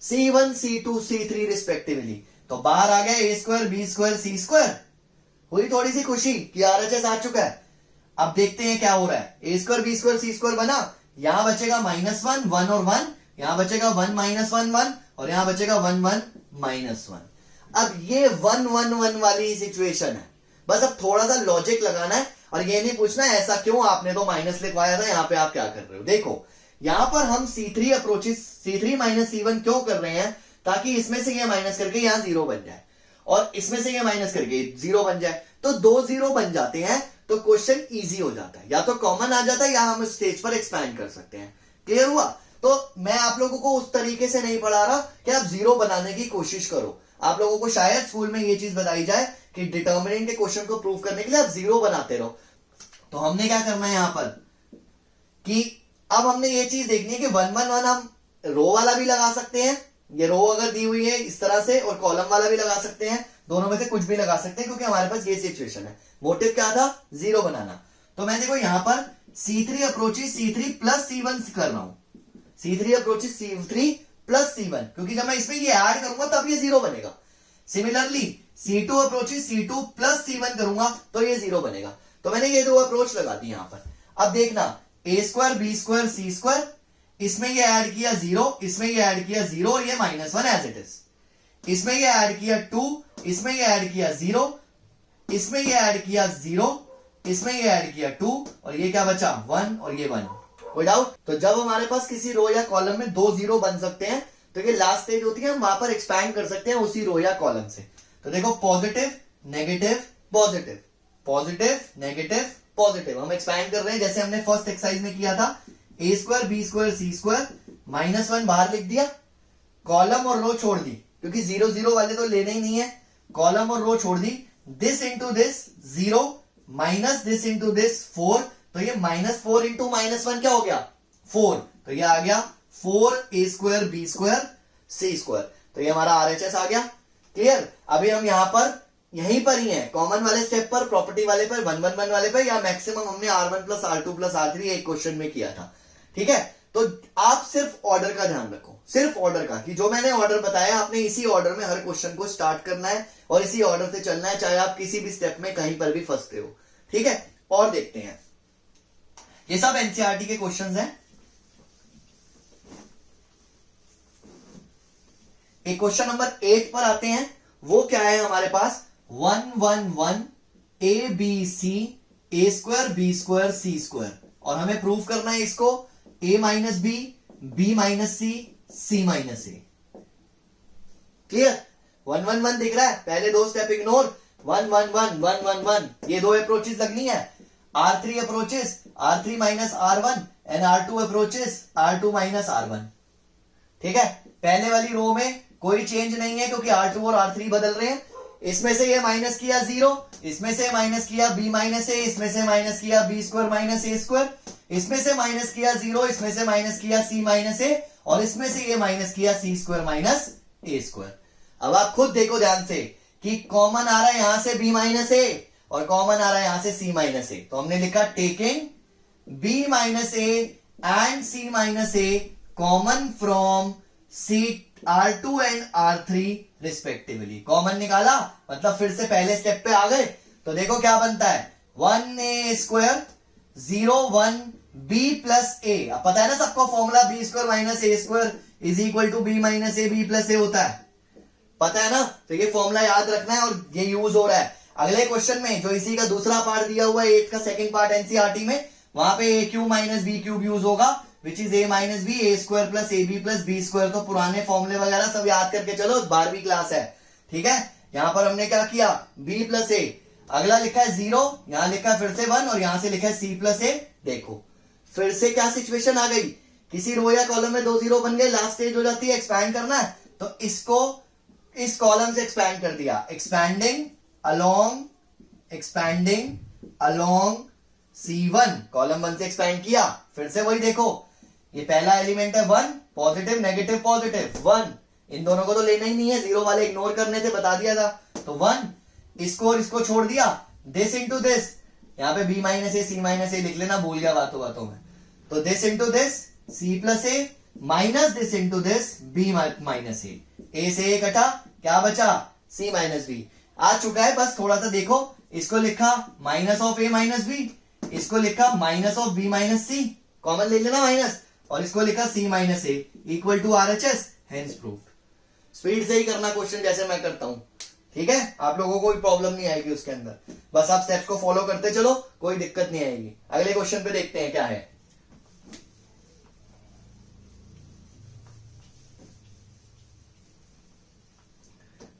C1 C2 C3 respectively. तो बाहर आ गया A² B² C²। हुई थोड़ी सी खुशी कि RHS आ चुका है। अब देखते हैं क्या हो रहा है, A² B² C² बना, यहां बचेगा -1 1 और 1, यहां बचेगा 1 -1 1, और यहां बचेगा 1 1 -1। अब ये 1 1 1 वाली सिचुएशन है, बस अब थोड़ा सा लॉजिक लगाना है, और ये नहीं पूछना है ऐसा क्यों, आपने तो माइनस लिखवाया था, यहां पे आप क्या कर रहे हो। देखो यहां पर हम C3 approaches C3 minus C1 क्यों कर रहे हैं, ताकि इसमें से ये माइनस करके यहां 0 बन जाए, और इसमें से ये माइनस करके 0 बन जाए, तो 2 0 बन जाते हैं, तो क्वेश्चन इजी हो जाता है, या तो कॉमन आ जाता है या हम स्टेज पर एक्सपैंड कर सकते हैं। क्लियर हुआ। तो मैं आप लोगों को उस तरीके से नहीं पढ़ा रहा कि आप 0 बनाने की कोशिश करो, आप लोगों को शायद स्कूल में ये चीज बताई जाए कि डिटर्मिनेंट के क्वेश्चन को प्रूव करने के लिए आप 0 बनाते रहो। तो हमने क्या करना है यहां पर कि अब हमने ये चीज देखनी है कि 1 1 1 हम रो वाला भी लगा सकते हैं, ये रो अगर दी हुई है इस तरह से, और कॉलम वाला भी लगा सकते हैं, दोनों में से कुछ भी लगा सकते हैं, क्योंकि हमारे पास ये सिचुएशन है। मोटिव क्या था, 0 बनाना। तो मैं देखो यहां पर C3 approaches C3 plus C1 कर रहा हूं, C3 approaches C3 plus C1, क्योंकि जब मैं इसमें ये ऐड करूंगा तब ये 0 बनेगा। Similarly C2 approaches C2 plus C1 करूंगा तो ये 0 बनेगा। तो मैंने ये दो अप्रोच लगा दी यहां पर। अब देखना a square b square c square, इसमें ये ऐड किया 0, इसमें ये ऐड किया 0 और ये -1 एज इट इज। इसमें ये ऐड किया 2, इसमें ये ऐड किया 0, इसमें ये ऐड किया 0, इसमें ये ऐड किया 2 और ये क्या बचा 1 और ये 1। कोई डाउट? तो जब हमारे पास किसी रो या कॉलम में 2 0 बन सकते हैं तो ये लास्ट स्टेज होती है, हम वहां पर एक्सपैंड कर सकते हैं उसी रो या कॉलम से। तो देखो positive negative positive, positive negative positive, हम एक्सपैंड कर रहे हैं जैसे हमने फर्स्ट एक्सरसाइज में किया था। ए square b square c square, -1 बाहर लिख दिया, कॉलम और रो छोड़ दी क्योंकि 0 0 वाले तो लेने ही नहीं है, कॉलम और रो छोड़ दी। This into this 0 minus this into this 4, तो ये -4 इंटू -1 क्या हो गया 4, तो ये आ गया 4a square b square c square, तो ये हमारा RHS आ गया। क्लियर? अभी हम यहां पर यहीं पर ही है, कॉमन वाले स्टेप पर, प्रॉपर्टी वाले पर, 1 1 1 वाले पर, या मैक्सिमम हमने R1 plus R2 plus R3 एक क्वेश्चन में किया था। ठीक है, तो आप सिर्फ ऑर्डर का ध्यान रखो, सिर्फ ऑर्डर का, कि जो मैंने ऑर्डर बताया आपने इसी ऑर्डर में हर क्वेश्चन को स्टार्ट करना है और इसी ऑर्डर से चलना है, चाहे आप किसी भी स्टेप में कहीं पर भी फंसते हो। ठीक है, और देखते हैं, ये सब एनसीईआरटी के क्वेश्चंस हैं। एक क्वेश्चन नंबर 8 पर आते हैं, वो क्या है हमारे पास 1 1 1 a B c a square b square c square, और हमें प्रूव करना है इसको a minus B minus c minus a. Clear? 1 1 1 दिख रहा है, पहले दो स्टेप इग्नोर, 1 1 1 1 1 1, ये दो अप्रोचेस लगनी है। R3 approaches R3 minus R1 and R2 approaches R2 minus R1। ठीक है, पहले वाली रो में कोई चेंज नहीं है क्योंकि R2 और R3 बदल रहे हैं। इसमें से ये माइनस किया 0, इसमें से माइनस किया b माइनस ए, इसमें से माइनस किया B square minus A square, इसमें से माइनस किया 0, इसमें से माइनस किया c माइनस ए, और इसमें से ये माइनस किया c square minus A square. अब आप खुद देखो ध्यान से कि कॉमन आ रहा है यहां से b माइनस ए और कॉमन आ रहा है यहां से c माइनस ए, तो हमने लिखा taking b minus A and c minus A common from c R2 and R3 respectively. Common निकाला मतलब फिर से पहले स्टेप पे आ गए, तो देखो क्या बनता है 1a स्क्वायर 0 1 b प्लस ए। अब पता है ना सबको formula b square minus A square is equal to b minus A B plus A होता है, पता है ना? तो ये फॉर्मूला याद रखना है और ये यूज हो रहा है। अगले क्वेश्चन में जो इसी का दूसरा पार्ट दिया हुआ है 8 का सेकंड पार्ट एनसीईआरटी में, वहां पे a cube minus B cube use होगा, which is a minus B A square plus A B plus B square. तो पुराने फॉर्मूले वगैरह सब याद करके चलो, 12वीं क्लास है। ठीक है, यहां पर हमने क्या किया b प्लस ए, अगला लिखा है 0, यहां लिखा है फिर से 1 और यहां से लिखा है c प्लस ए। देखो फिर से क्या सिचुएशन आ गई, किसी रो या कॉलम में 2 0 बन गए, लास्ट स्टेज हो जाती है एक्सपैंड करना है, तो इसको इस कॉलम से एक्सपैंड कर दिया, एक्सपैंडिंग अलोंग C1, कॉलम 1 से एक्सपैंड किया। फिर से वही देखो, ये पहला एलिमेंट है 1, पॉजिटिव नेगेटिव पॉजिटिव 1, इन दोनों को तो लेना ही नहीं है, 0 वाले इग्नोर करने थे, बता दिया था। तो 1, इसको और इसको छोड़ दिया, दिस इंटू दिस, यहाँ पे b minus A C minus A लिख लेना, भूल गया बातों बातों में। तो this into this c plus A minus this into this b minus A से ए कटा, क्या बचा c माइनस बी आ चुका है। बस थोड़ा सा देखो, इसको लिखा minus of a minus b, इसको लिखा minus of b minus c, common ले लेना माइनस, और इसको लिखा c minus a equal to RHS, hence proved. Speed से ही करना क्वेश्चन जैसे मैं करता हूं, ठीक है? आप लोगों को कोई प्रॉब्लम नहीं आएगी उसके अंदर, बस आप स्टेप्स को फॉलो करते चलो, कोई दिक्कत नहीं आएगी। अगले क्वेश्चन पे देखते हैं क्या है।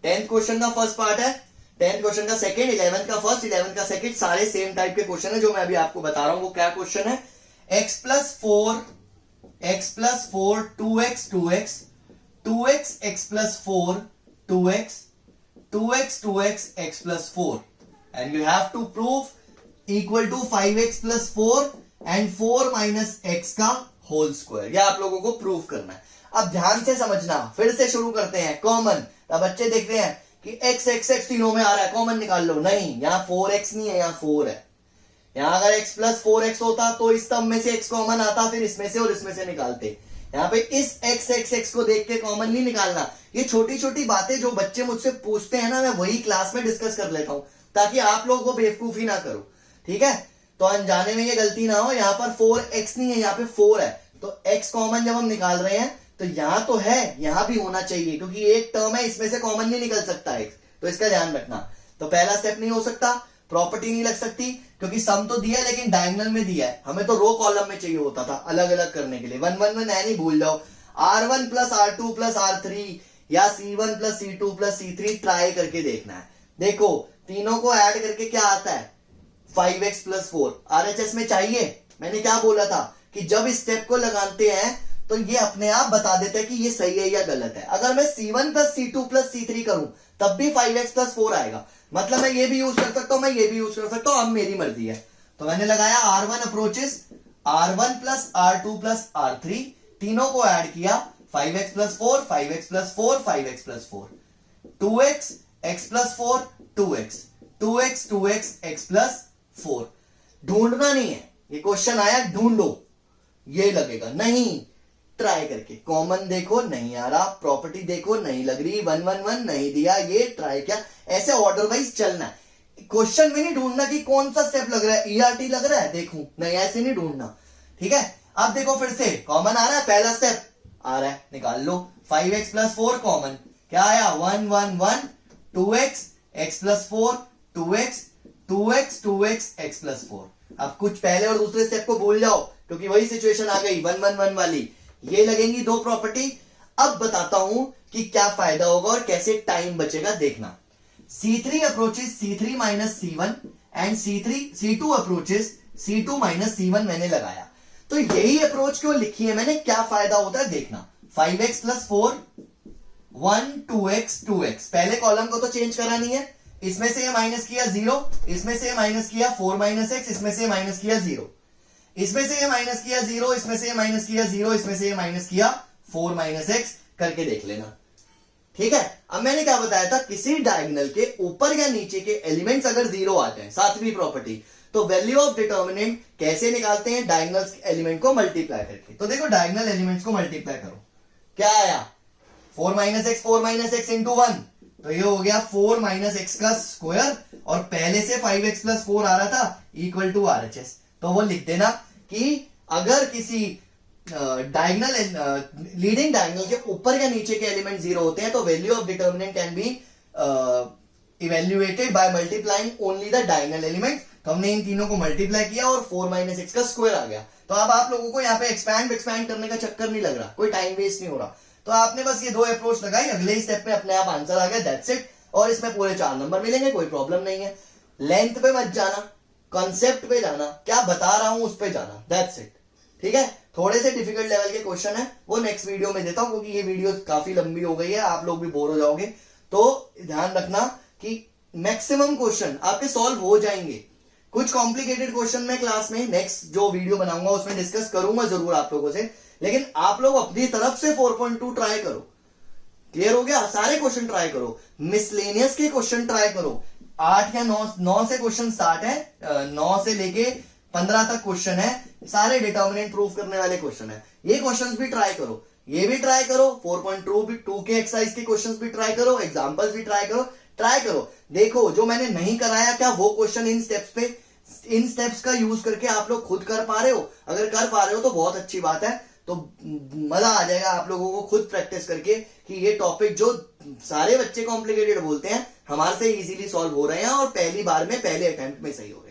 टेंथ क्वेश्चन का फर्स्ट पार्ट है, 10th क्वेश्चन का सेकंड, 11th का फर्स्ट, 11th का सेकंड, सारे सेम टाइप के क्वेश्चन है जो मैं अभी आपको बता रहा हूं। वो क्या क्वेश्चन है, x plus 4 2x 2x 2x x plus 4 2x 2x 2x x plus 4 and you have to prove equal to 5x plus 4 and 4 minus x का होल स्क्वायर। यह आप लोगों को प्रूव करना है। अब ध्यान से समझना, फिर से शुरू करते हैं। कॉमन, अब बच्चे देख रहे हैं कि x x x तीनों में आ रहा है, कॉमन निकाल लो। नहीं, यहां 4x नहीं है, यहां 4 है। यहाँ अगर x प्लस 4x होता तो इस टर्म में से x कॉमन आता, फिर इसमें से और इसमें से निकालते। यहाँ पे इस x को देख के कॉमन नहीं निकालना। ये छोटी छोटी बातें जो बच्चे मुझसे पूछते हैं ना, मैं वही क्लास में डिस्कस कर लेता हूं ताकि आप लोगों को बेवकूफी ना करो, ठीक है। तो अनजाने में ये गलती ना हो। यहाँ पर 4x नहीं है, यहाँ पे 4 है, तो x कॉमन जब हम निकाल रहे हैं तो यहां तो है, यहां भी होना चाहिए, क्योंकि एक टर्म है, इसमें से कॉमन नहीं निकल सकता x, तो इसका ध्यान रखना। तो पहला स्टेप नहीं हो सकता, प्रॉपर्टी नहीं लग सकती, क्योंकि सम तो दिया है लेकिन डायगोनल में दिया है, हमें तो रो कॉलम में चाहिए होता था अलग अलग करने के लिए। 1 1 1 नहीं भूल जाओ, R1 plus R2 plus R3 या C1 plus C2 plus C3 try करके देखना है। देखो तीनों को ऐड करके क्या आता है, 5x प्लस 4। RHS में चाहिए, मैंने क्या बोला था कि जब इस स्टेप को लगाते हैं तो ये अपने आप बता देता है कि ये सही है या गलत है। अगर मैं C1 plus C2 plus C3 करूं तब भी 5x प्लस 4 आएगा, मतलब मैं ये भी यूज कर सकता हूं, मैं ये भी यूज कर सकता हूं, अब मेरी मर्जी है। तो मैंने लगाया R1 approaches, R1 plus R2 plus R3, तीनों को ऐड किया, 5x plus 4, 5x plus 4, 5x plus 4, 2x, x plus 4, 2x, 2x, 2x, x plus 4। ढूंढना नहीं है, ये क्वेश्चन आया ढूंढो, ये लगेगा नहीं, ट्राई करके कॉमन देखो नहीं आ रहा, प्रॉपर्टी देखो नहीं लग रही, 1 1 1 नहीं दिया, ये ट्राई किया, ऐसे ऑर्डर वाइज चलना है। क्वेश्चन में नहीं ढूंढना कि कौन सा स्टेप लग रहा है, ERT लग रहा है देखूं, नहीं ऐसे नहीं ढूंढना, ठीक है। अब देखो फिर से कॉमन आ रहा है, पहला स्टेप आ रहा है, निकाल लो, 5x प्लस 4 कॉमन, क्या आया 1 1 1, 2x, x plus 4, 2x, 2x, 2x, x plus 4। अब कुछ पहले और दूसरे स्टेप को भूल जाओ, क्योंकि वही सिचुएशन आ गई 1 1 1 वाली। ये लगेंगी दो प्रॉपर्टी। अब बताता हूं कि क्या फायदा होगा और कैसे टाइम बचेगा, देखना। C3 approaches C3 minus C1 and C2 approaches C2 minus C1 मैंने लगाया, तो यही अप्रोच क्यों लिखी है मैंने, क्या फायदा होता है देखना। 5x प्लस 4, 1, 2x, 2x, पहले कॉलम को तो चेंज करा नहीं है, इसमें से ये माइनस किया 0, इसमें से ये माइनस किया 4 माइनस x, इसमें से माइनस किया 0, इसमें से ये माइनस किया 0, इसमें से ये माइनस किया 0, इसमें से ये माइनस किया 4 माइनस x, करके देख लेना, ठीक है। अब मैंने क्या बताया था, किसी डायगोनल के ऊपर या नीचे के एलिमेंट्स अगर 0 आ जाए, सातवीं प्रॉपर्टी, तो वैल्यू ऑफ डिटर्मिनेंट कैसे निकालते हैं, डायगोनल एलिमेंट को मल्टीप्लाई करके। तो देखो डायगोनल एलिमेंट्स को मल्टीप्लाई करो, क्या आया 4 माइनस एक्स इंटू 1, तो ये हो गया 4 माइनस एक्स का स्क्वायर, और पहले से 5x प्लस 4 आ रहा था इक्वल टू RHS। तो वो लिख देना कि अगर किसी डायगोनल लीडिंग डायगोनल के ऊपर या नीचे के एलिमेंट 0 होते हैं तो value of determinant can be evaluated by multiplying only the diagonal element. तो हमने इन तीनों को मल्टीप्लाई किया और 4 माइनस एक्स का स्क्वायर आ गया। तो अब आप लोगों को यहाँ पे एक्सपैंड करने का चक्कर नहीं लग रहा, कोई टाइम वेस्ट नहीं हो रहा। तो आपने बस ये दो अप्रोच लगाई, अगले ही स्टेप में अपने आप आंसर आ गया, दैट्स इट। और इसमें पूरे 4 नंबर मिलेंगे, कोई प्रॉब्लम नहीं है। लेंथ पे मत जाना, कॉन्सेप्ट पे जाना, क्या बता रहा हूं उस पे जाना, दैट्स इट, ठीक है। थोड़े से डिफिकल्ट लेवल के क्वेश्चन है वो नेक्स्ट वीडियो में देता हूं, क्योंकि ये वीडियो काफी लंबी हो गई है, आप लोग भी बोर हो जाओगे। तो ध्यान रखना कि मैक्सिमम क्वेश्चन आपके सॉल्व हो जाएंगे। कुछ कॉम्प्लिकेटेड क्वेश्चन मैं क्लास में नेक्स्ट जो वीडियो बनाऊंगा उसमें डिस्कस करूंगा जरूर आप लोगों से, लेकिन आप लोग अपनी तरफ से 4.2 ट्राई करो। क्लियर हो गया, सारे क्वेश्चन ट्राई करो, मिसलेनियस के क्वेश्चन ट्राई करो। 8 या 9 से क्वेश्चन स्टार्ट है, 9 से लेके 15 तक क्वेश्चन है, सारे डिटर्मिनेंट प्रूफ करने वाले क्वेश्चन है। ये क्वेश्चंस भी ट्राई करो, ये भी ट्राई करो, 4.2 के एक्सरसाइज के क्वेश्चंस भी ट्राई करो, एग्जांपल्स भी ट्राई करो। देखो जो मैंने नहीं कराया, क्या वो क्वेश्चन इन स्टेप्स का यूज करके आप लोग खुद कर पा रहे हो? अगर कर पा रहे हो तो बहुत अच्छी बात है, तो मजा आ जाएगा आप लोगों को खुद प्रैक्टिस करके कि ये टॉपिक जो सारे बच्चे कॉम्प्लिकेटेड बोलते हैं हमारे से इजीली सॉल्व हो रहे हैं और पहली बार में पहले अटेम्प्ट में सही हो रहे हैं।